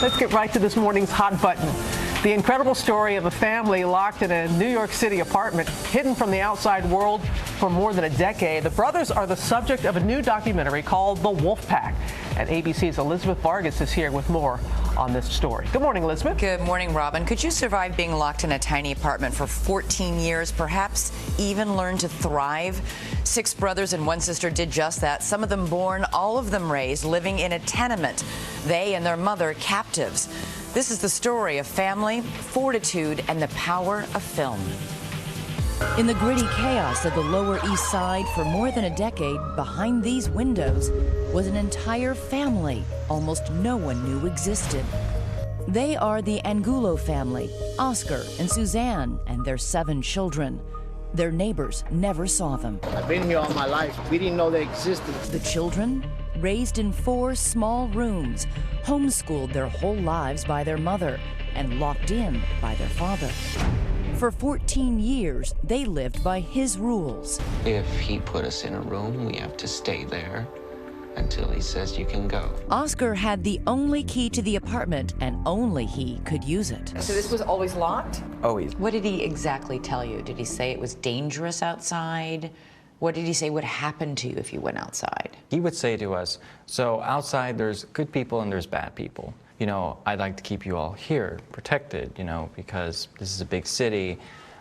Let's get right to this morning's hot button. The incredible story of a family locked in a New York City apartment, hidden from the outside world for more than a decade. The brothers are the subject of a new documentary called The Wolf Pack. And ABC's Elizabeth Vargas is here with more on this story. Good morning, Elizabeth. Good morning, Robin. Could you survive being locked in a tiny apartment for 14 years, perhaps even learn to thrive? 6 brothers and 1 sister did just that, some of them born, all of them raised, living in a tenement. They and their mother captives. This is the story of family, fortitude, and the power of film. In the gritty chaos of the Lower East Side for more than a decade, behind these windows was an entire family almost no one knew existed. They are the Angulo family, Oscar and Suzanne, and their 7 children. Their neighbors never saw them. I've been here all my life. We didn't know they existed. The children, raised in 4 small rooms, homeschooled their whole lives by their mother, and locked in by their father. For 14 years, they lived by his rules. If he put us in a room, we have to stay there until he says you can go. Oscar had the only key to the apartment, and only he could use it. So this was always locked? Always. What did he exactly tell you? Did he say it was dangerous outside? What did he say would happen to you if you went outside? He would say to us, so outside there's good people and there's bad people. You know, I'd like to keep you all here, protected, you know, because this is a big city.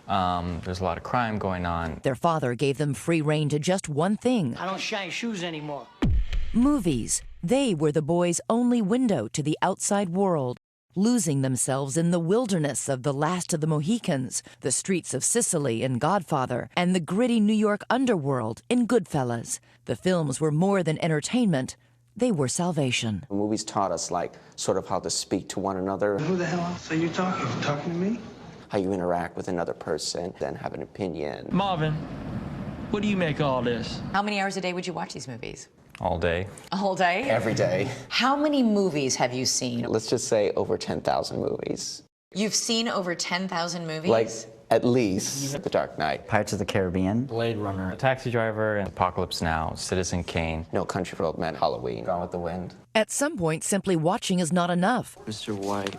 There's a lot of crime going on. Their father gave them free rein to just one thing. I don't shine shoes anymore. Movies. They were the boys' only window to the outside world, losing themselves in the wilderness of The Last of the Mohicans, the streets of Sicily in Godfather, and the gritty New York underworld in Goodfellas. The films were more than entertainment. They were salvation. The movies taught us, like, sort of how to speak to one another. Who the hell else are you talking? Talking to me? How you interact with another person, then have an opinion. Marvin, what do you make of all this? How many hours a day would you watch these movies? All day. A whole day? Every day. How many movies have you seen? Let's just say over 10,000 movies. You've seen over 10,000 movies? Like, at least The Dark Knight. Pirates of the Caribbean. Blade Runner. A Taxi Driver, and Apocalypse Now, Citizen Kane. No Country for Old Men, Halloween, Gone with the Wind. At some point, simply watching is not enough. Mr. White.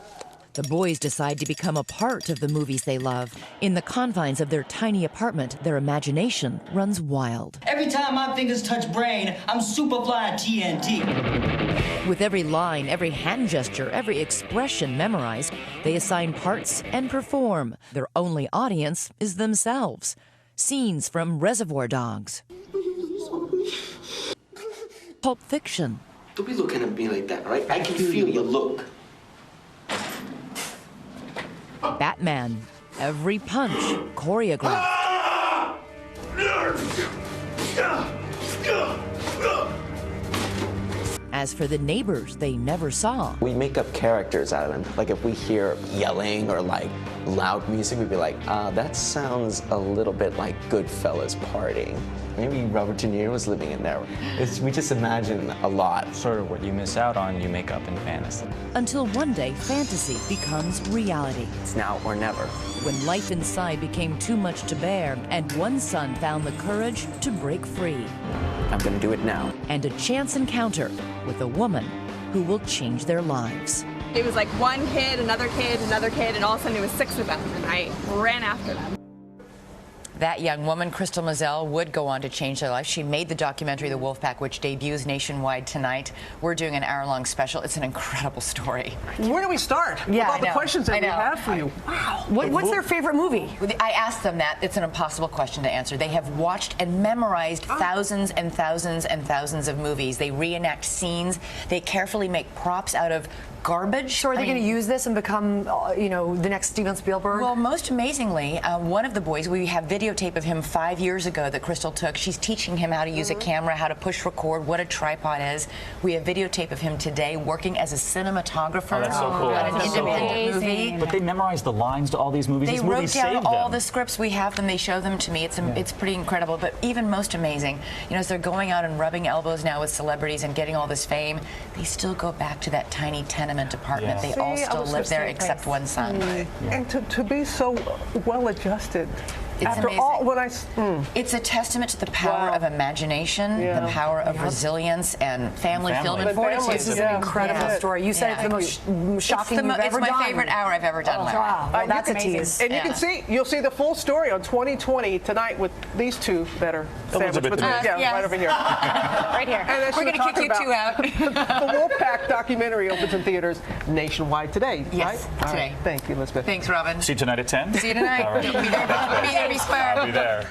The boys decide to become a part of the movies they love. In the confines of their tiny apartment, their imagination runs wild. Every time my fingers touch brain, I'm Superfly TNT. With every line, every hand gesture, every expression memorized, they assign parts and perform. Their only audience is themselves. Scenes from Reservoir Dogs, Pulp Fiction. Don't be looking at me like that, right? I can feel your look. Batman, every punch choreographed. As for the neighbors they never saw, We make up characters out of them. Like, if we hear yelling or, like, loud music, we'd be like, that sounds a little bit like Goodfellas partying. Maybe Robert De Niro was living in there. We just imagine a lot. Sort of what you miss out on, you make up in fantasy. until one day fantasy becomes reality. It's now or never. When life inside became too much to bear, and one son found the courage to break free. I'm gonna do it now. And a chance encounter with a woman who will change their lives. It was like one kid, another kid, another kid, and all of a sudden it was 6 of them, and I ran after them. That young woman, Crystal Mazel, would go on to change their life. She made the documentary The Wolf Pack, which debuts nationwide tonight. We're doing an hour-long special. It's an incredible story. Where do we start? Yeah, With all the questions that we have for you. Wow. What's their favorite movie? I asked them that. It's an impossible question to answer. They have watched and memorized thousands and thousands and thousands of movies. They reenact scenes. They carefully make props out of garbage. So are they going to use this and become, you know, the next Steven Spielberg? Well, most amazingly, one of the boys, we have videotape of him 5 years ago that Crystal took. She's teaching him how to use a camera, how to push record, what a tripod is. We have videotape of him today working as a cinematographer that's so cool. on an independent movie. But they memorized the lines to all these movies. They These wrote movies down saved all them. the scripts. We have them. They show them to me. It's pretty incredible. But even most amazing, you know, as they're going out and rubbing elbows now with celebrities and getting all this fame, they still go back to that tiny tenement apartment. They all still live there except one son. And to be so well adjusted It's After amazing. all, It's a testament to the power Wow. of imagination, Yeah. the power of resilience, and family-filled family. and fortitude. This This is an incredible Yeah. story. You said Yeah. it's the most shocking you've It's ever my done. favorite hour I've ever done. Larry. Wow, well, You that's a can- tease. And you Yeah. can see, you'll see the full story on 2020 tonight with these two that are sandwiched Elizabeth between, Debicki. yeah, right over here. Right here. And as We're you were gonna kick talking you two about, out. the Wolfpack documentary opens in theaters nationwide today. Yes, right? All today. right. Thank you, Elizabeth. Thanks, Robin. See you tonight at 10? See you tonight. All right. Be there, be square. I'll be there.